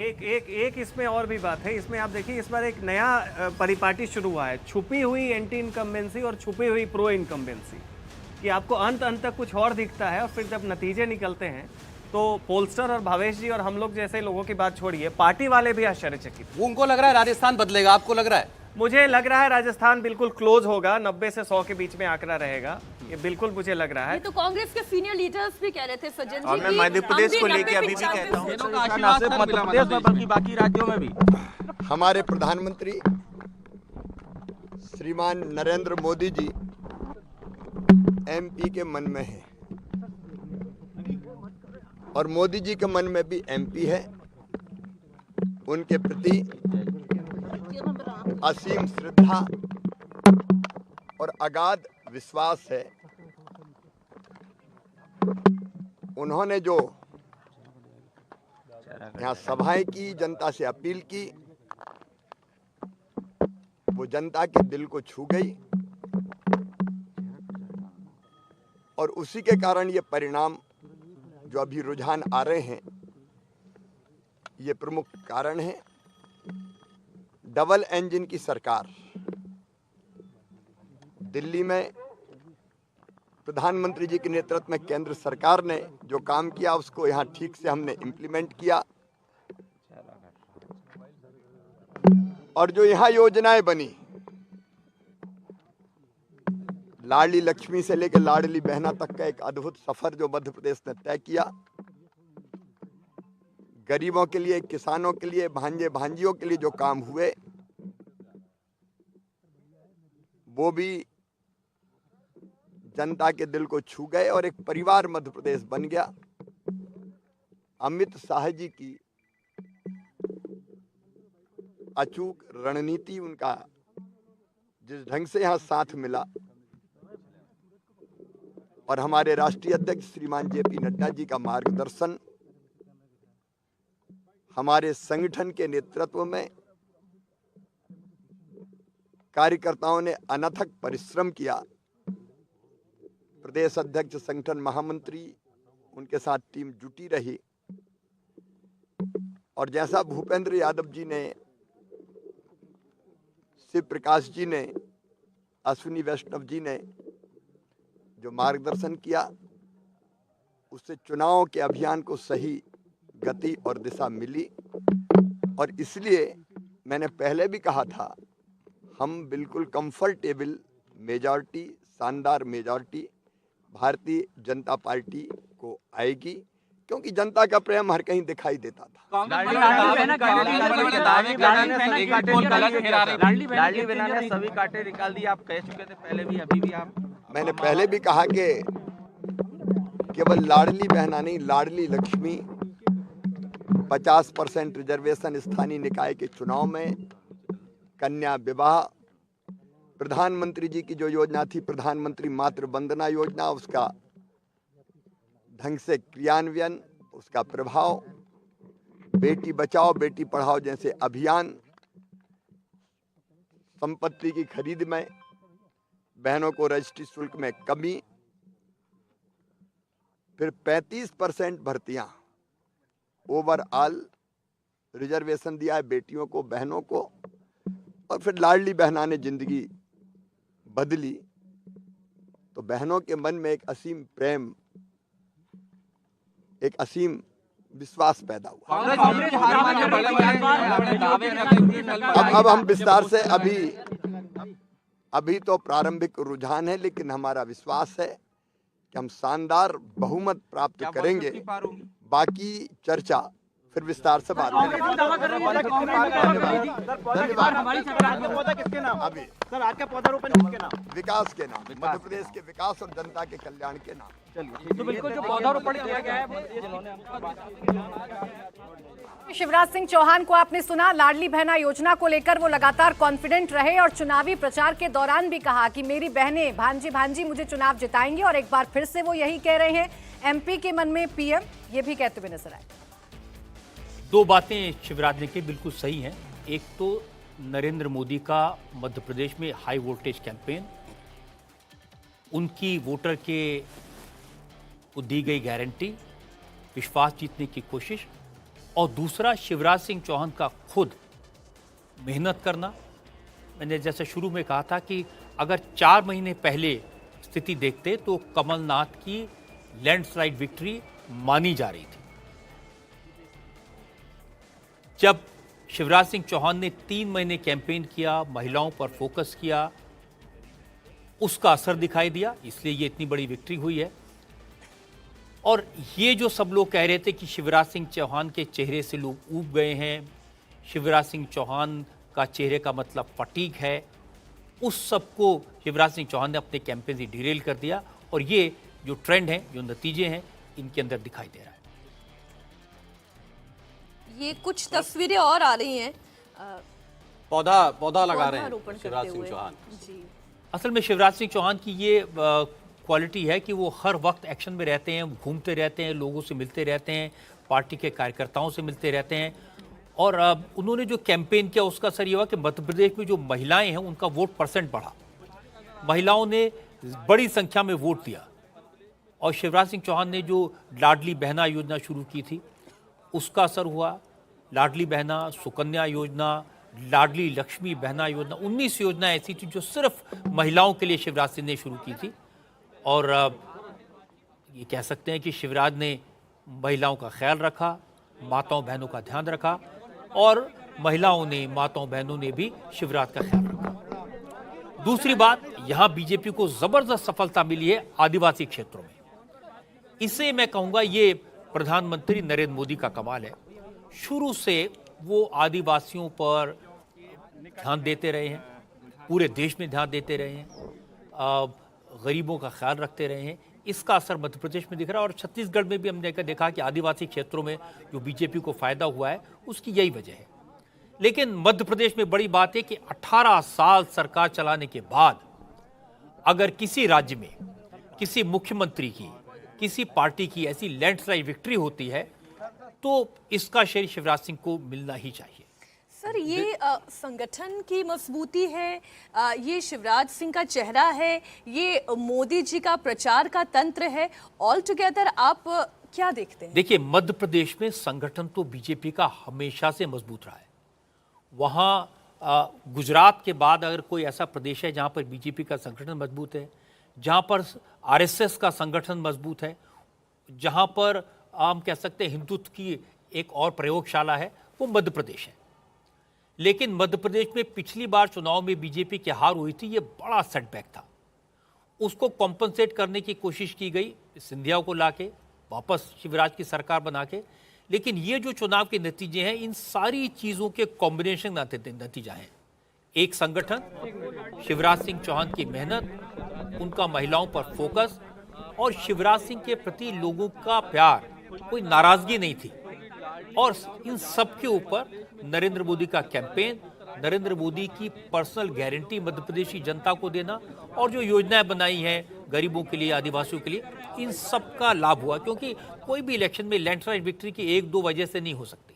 एक इसमें और भी बात है। इसमें आप देखिए, इस बार एक नया परिपाटी शुरू हुआ है, छुपी हुई एंटी इनकम्बेंसी और छुपी हुई प्रो इनकम्बेंसी, कि आपको अंत तक कुछ और दिखता है और फिर जब नतीजे निकलते हैं तो पोलस्टर और भावेश जी और हम लोग जैसे लोगों की बात छोड़िए, पार्टी वाले भी आश्चर्यचकित। उनको लग रहा है राजस्थान बदलेगा, आपको लग रहा है? मुझे लग रहा है राजस्थान बिल्कुल क्लोज होगा, 90 से 100 के बीच में आंकड़ा रहेगा, ये बिल्कुल मुझे लग रहा है। ये तो कांग्रेस के सीनियर लीडर्स भी कह रहे थे सज्जन जी, और मैं मध्य प्रदेश को लेके अभी भी कहता हूँ, मध्य प्रदेश में बल्कि बाकी राज्यों में भी हमारे प्रधानमंत्री श्रीमान नरेंद्र मोदी जी एमपी के मन में है और मोदी जी के मन में भी एमपी है। उनके प्रति असीम श्रद्धा और अगाध विश्वास है। उन्होंने जो यहाँ सभाएं की, जनता से अपील की, वो जनता के दिल को छू गई और उसी के कारण ये परिणाम जो अभी रुझान आ रहे हैं, ये प्रमुख कारण है। डबल इंजन की सरकार दिल्ली में प्रधानमंत्री जी के नेतृत्व में केंद्र सरकार ने जो काम किया उसको यहाँ ठीक से हमने इम्प्लीमेंट किया और जो यहाँ योजनाएं बनी, लाडली लक्ष्मी से लेकर लाडली बहना तक का एक अद्भुत सफर जो मध्य प्रदेश ने तय किया, गरीबों के लिए, किसानों के लिए, भांजे भांजियों के लिए जो काम हुए वो भी जनता के दिल को छू गए और एक परिवार मध्य प्रदेश बन गया। अमित शाह जी की अचूक रणनीति, उनका जिस ढंग से यहाँ साथ मिला और हमारे राष्ट्रीय अध्यक्ष श्रीमान जेपी नड्डा जी का मार्गदर्शन, हमारे संगठन के नेतृत्व में कार्यकर्ताओं ने अनथक परिश्रम किया। प्रदेश अध्यक्ष, संगठन महामंत्री, उनके साथ टीम जुटी रही और जैसा भूपेंद्र यादव जी ने, शिव प्रकाश जी ने, अश्विनी वैष्णव जी ने जो मार्गदर्शन किया, उससे चुनाव के अभियान को सही गति और दिशा मिली। और इसलिए मैंने पहले भी कहा था, हम बिल्कुल कंफर्टेबल मेजॉरिटी, शानदार मेजॉरिटी भारतीय जनता पार्टी को आएगी, क्योंकि जनता का प्रेम हर कहीं दिखाई देता था। लाडली बहना ने सभी कांटे निकाल दिए, आप कह चुके थे पहले भी, अभी भी आप। मैंने पहले भी कहा कि केवल लाडली बहना नहीं, लाडली लक्ष्मी, 50% रिजर्वेशन स्थानीय निकाय के चुनाव में, कन्या विवाह, प्रधानमंत्री जी की जो योजना थी प्रधानमंत्री मातृ वंदना योजना, उसका ढंग से क्रियान्वयन, उसका प्रभाव, बेटी बचाओ बेटी पढ़ाओ जैसे अभियान, संपत्ति की खरीद में बहनों को रजिस्ट्री शुल्क में कमी, फिर 35% भर्तियां, ओवरऑल रिजर्वेशन दिया है बेटियों को, बहनों को, और फिर लाडली बहना ने जिंदगी बदली। तो बहनों के मन में एक असीम प्रेम, एक असीम विश्वास पैदा हुआ। अब हम विस्तार से, अभी तो प्रारंभिक रुझान है, लेकिन हमारा विश्वास है कि हम शानदार बहुमत प्राप्त करेंगे। बाकी चर्चा फिर विस्तार से बात करेंगे। अभी सर, आज का पौधारोपण किसके नाम? विकास के नाम, मध्य प्रदेश के विकास और जनता के कल्याण के नाम। चलिए, तो बिल्कुल जो पौधारोपण किया गया है। शिवराज सिंह चौहान को आपने सुना, लाडली बहना योजना को लेकर वो लगातार कॉन्फिडेंट रहे और चुनावी प्रचार के दौरान भी कहा कि मेरी बहनें, भांजी भांजी मुझे चुनाव जिताएंगी, और एक बार फिर से वो यही कह रहे हैं। एमपी के मन में पीएम, ये भी कहते हुए नजर आए। दो बातें शिवराज ने की बिल्कुल सही हैं। एक तो नरेंद्र मोदी का मध्य प्रदेश में हाई वोल्टेज कैंपेन, उनकी वोटर को दी गई गारंटी, विश्वास जीतने की कोशिश, और दूसरा शिवराज सिंह चौहान का खुद मेहनत करना। मैंने जैसे शुरू में कहा था कि अगर 4 महीने पहले स्थिति देखते तो कमलनाथ की लैंडस्लाइड विक्ट्री मानी जा रही थी। जब शिवराज सिंह चौहान ने 3 महीने कैंपेन किया, महिलाओं पर फोकस किया, उसका असर दिखाई दिया, इसलिए ये इतनी बड़ी विक्ट्री हुई है। और ये जो सब लोग कह रहे थे कि शिवराज सिंह चौहान के चेहरे से लोग ऊब गए हैं, शिवराज सिंह चौहान का चेहरे का मतलब फटीक है, उस सबको शिवराज सिंह चौहान ने अपने कैंपेन से डिरेल कर दिया। और ये जो ट्रेंड है, जो नतीजे हैं, इनके अंदर दिखाई दे रहा है। ये कुछ तस्वीरें और आ रही हैं पौधा लगा रहे हैं पौधारोपण शिवराज करते सिंह हुए। चौहान। जी। असल में शिवराज सिंह चौहान की ये क्वालिटी है कि वो हर वक्त एक्शन में रहते हैं, घूमते रहते हैं, लोगों से मिलते रहते हैं, पार्टी के कार्यकर्ताओं से मिलते रहते हैं। और उन्होंने जो कैंपेन किया उसका असर ये हुआ कि मध्य प्रदेश में जो महिलाएं हैं उनका वोट परसेंट बढ़ा, महिलाओं ने बड़ी संख्या में वोट दिया। और शिवराज सिंह चौहान ने जो लाडली बहना योजना शुरू की थी उसका असर हुआ। लाडली बहना, सुकन्या योजना, लाडली लक्ष्मी बहना योजना, 19 योजनाएं ऐसी थी जो सिर्फ महिलाओं के लिए शिवराज सिंह ने शुरू की थी। और ये कह सकते हैं कि शिवराज ने महिलाओं का ख्याल रखा, माताओं बहनों का ध्यान रखा, और महिलाओं ने, माताओं बहनों ने भी शिवराज का ख्याल रखा। दूसरी बात, यहाँ बीजेपी को जबरदस्त सफलता मिली है आदिवासी क्षेत्रों में। इसे मैं कहूँगा ये प्रधानमंत्री नरेंद्र मोदी का कमाल है। शुरू से वो आदिवासियों पर ध्यान देते रहे हैं, पूरे देश में ध्यान देते रहे हैं, गरीबों का ख्याल रखते रहे हैं। इसका असर मध्य प्रदेश में दिख रहा है। और छत्तीसगढ़ में भी हमने देखा कि आदिवासी क्षेत्रों में जो बीजेपी को फायदा हुआ है उसकी यही वजह है। लेकिन मध्य प्रदेश में बड़ी बात है कि 18 साल सरकार चलाने के बाद अगर किसी राज्य में किसी मुख्यमंत्री की, किसी पार्टी की ऐसी लैंडस्लाइड विक्ट्री होती है तो इसका श्रेय शिवराज सिंह को मिलना ही चाहिए। सर, ये संगठन की मजबूती है, ये शिवराज सिंह का चेहरा है, ये मोदी जी का प्रचार का तंत्र है, ऑल टुगेदर आप क्या देखते हैं? देखिए, मध्य प्रदेश में संगठन तो बीजेपी का हमेशा से मजबूत रहा है। वहाँ गुजरात के बाद अगर कोई ऐसा प्रदेश है जहाँ पर बीजेपी का संगठन मजबूत है, जहाँ पर आरएसएस का संगठन मजबूत है, जहाँ पर हम कह सकते हैं हिंदुत्व की एक और प्रयोगशाला है, वो मध्य प्रदेश है। लेकिन मध्य प्रदेश में पिछली बार चुनाव में बीजेपी की हार हुई थी, ये बड़ा सेटबैक था। उसको कॉम्पनसेट करने की कोशिश की गई सिंधिया को लाके, वापस शिवराज की सरकार बना के। लेकिन ये जो चुनाव के नतीजे हैं, इन सारी चीज़ों के कॉम्बिनेशन नतीजा है। एक संगठन, शिवराज सिंह चौहान की मेहनत, उनका महिलाओं पर फोकस, और शिवराज सिंह के प्रति लोगों का प्यार, कोई नाराजगी नहीं थी। और इन सब के ऊपर नरेंद्र मोदी का कैंपेन, नरेंद्र मोदी की पर्सनल गारंटी मध्य प्रदेश की जनता को देना, और जो योजनाएं बनाई हैं गरीबों के लिए, आदिवासियों के लिए, इन सब का लाभ हुआ। क्योंकि कोई भी इलेक्शन में लैंडस्लाइड विक्ट्री की 1-2 वजह से नहीं हो सकती।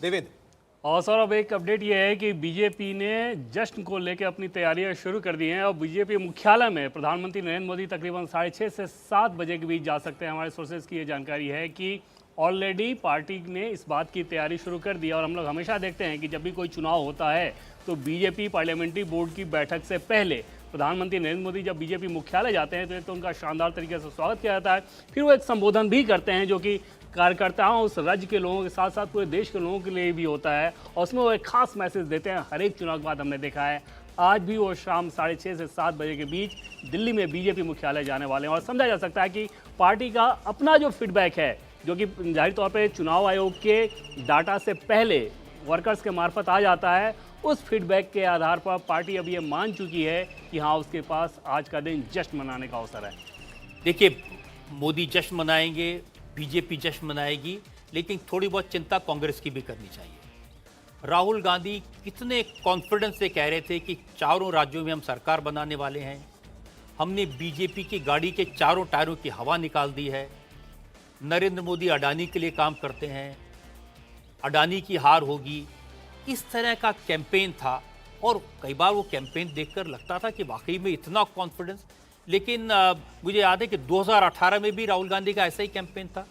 देवेंद्र, और सर अब एक अपडेट ये है कि बीजेपी ने जश्न को लेकर अपनी तैयारियां शुरू कर दी हैं और बीजेपी मुख्यालय में प्रधानमंत्री नरेंद्र मोदी तकरीबन 6:30 से 7 बजे के बीच जा सकते हैं। हमारे सोर्सेज की ये जानकारी है कि ऑलरेडी पार्टी ने इस बात की तैयारी शुरू कर दी। और हम लोग हमेशा देखते हैं कि जब भी कोई चुनाव होता है तो बीजेपी पार्लियामेंट्री बोर्ड की बैठक से पहले प्रधानमंत्री नरेंद्र मोदी जब बीजेपी मुख्यालय जाते हैं तो उनका शानदार तरीके से स्वागत किया जाता है। फिर वो एक संबोधन भी करते हैं जो कि कार्यकर्ताओं, उस राज्य के लोगों के साथ साथ पूरे देश के लोगों के लिए भी होता है, और उसमें वो एक खास मैसेज देते हैं। हर एक चुनाव के बाद हमने देखा है, आज भी वो शाम 6:30 से 7 बजे के बीच दिल्ली में बीजेपी मुख्यालय जाने वाले हैं। और समझा जा सकता है कि पार्टी का अपना जो फीडबैक है, जो कि जाहिर तौर पर चुनाव आयोग के डाटा से पहले वर्कर्स के मार्फत आ जाता है, उस फीडबैक के आधार पर पार्टी अब ये मान चुकी है कि हाँ, उसके पास आज का दिन जश्न मनाने का अवसर है। देखिए, मोदी जश्न मनाएंगे, बीजेपी जश्न मनाएगी, लेकिन थोड़ी बहुत चिंता कांग्रेस की भी करनी चाहिए। राहुल गांधी कितने कॉन्फिडेंस से कह रहे थे कि चारों राज्यों में हम सरकार बनाने वाले हैं, हमने बीजेपी की गाड़ी के चारों टायरों की हवा निकाल दी है, नरेंद्र मोदी अडानी के लिए काम करते हैं, अडानी की हार होगी, इस तरह का कैंपेन था। और कई बार वो कैंपेन देखकर लगता था कि वाकई में इतना कॉन्फिडेंस। लेकिन मुझे याद है कि 2018 में भी राहुल गांधी का ऐसा ही कैंपेन था,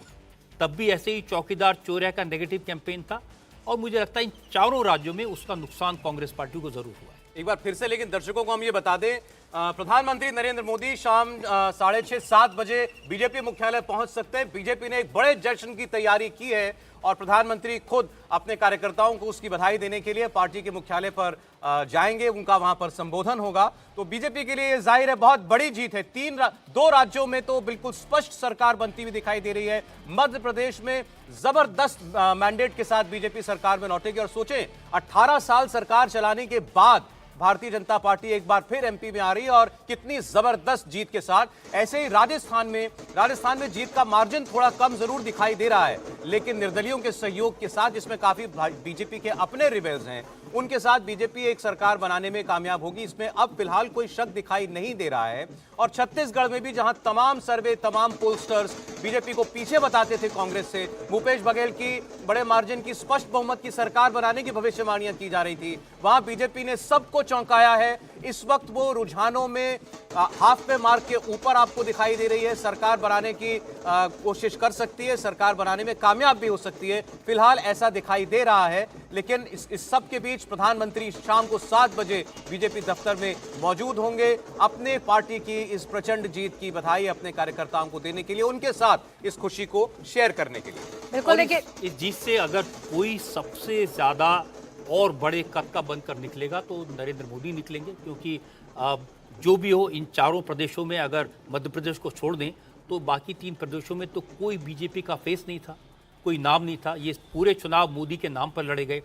तब भी ऐसे ही चौकीदार चोरिया का नेगेटिव कैंपेन था और मुझे लगता है इन चारों राज्यों में उसका नुकसान कांग्रेस पार्टी को जरूर हुआ है। एक बार फिर से लेकिन दर्शकों को हम ये बता दें, प्रधानमंत्री नरेंद्र मोदी शाम 6:30-7 बजे बीजेपी मुख्यालय पहुंच सकते हैं। बीजेपी ने एक बड़े जश्न की तैयारी की है और प्रधानमंत्री खुद अपने कार्यकर्ताओं को उसकी बधाई देने के लिए पार्टी के मुख्यालय पर जाएंगे, उनका वहां पर संबोधन होगा। तो बीजेपी के लिए ये जाहिर है बहुत बड़ी जीत है। दो राज्यों में तो बिल्कुल स्पष्ट सरकार बनती हुई दिखाई दे रही है। मध्य प्रदेश में जबरदस्त मैंडेट के साथ बीजेपी सरकार में लौटेगी और सोचें 18 साल सरकार चलाने के बाद भारतीय जनता पार्टी एक बार फिर एमपी में आ रही है और कितनी जबरदस्त जीत के साथ। ऐसे ही राजस्थान में जीत का मार्जिन थोड़ा कम जरूर दिखाई दे रहा है, लेकिन निर्दलियों के सहयोग के साथ, जिसमें काफी बीजेपी के अपने रिबेल्स हैं, उनके साथ बीजेपी एक सरकार बनाने में कामयाब होगी, इसमें अब फिलहाल कोई शक दिखाई नहीं दे रहा है। और छत्तीसगढ़ में भी जहां तमाम सर्वे, तमाम पोलस्टर्स बीजेपी को पीछे बताते थे कांग्रेस से, भूपेश बघेल की बड़े मार्जिन की स्पष्ट बहुमत की सरकार बनाने की भविष्यवाणियां की जा रही थी, वहां बीजेपी ने सबको चौंकाया है। इस वक्त वो रुझानों में हाफ पे मार्क के ऊपर आपको दिखाई दे रही है। सरकार बनाने की कोशिश कर सकती है, सरकार बनाने में कामयाब भी हो सकती है, फिलहाल ऐसा दिखाई दे रहा है। लेकिन इस सब के बीच प्रधानमंत्री शाम को 7 बजे बीजेपी दफ्तर में मौजूद होंगे, अपने पार्टी की इस प्रचंड जीत की बधाई अपने कार्यकर्ताओं को देने के लिए, उनके साथ इस खुशी को शेयर करने के लिए। बिल्कुल, देखिए इस जीत से अगर कोई सबसे ज्यादा और बड़े कद का बनकर निकलेगा तो नरेंद्र मोदी निकलेंगे, क्योंकि जो भी हो इन चारों प्रदेशों में अगर मध्य प्रदेश को छोड़ दें तो बाकी 3 प्रदेशों में तो कोई बीजेपी का फेस नहीं था, कोई नाम नहीं था। ये पूरे चुनाव मोदी के नाम पर लड़े गए।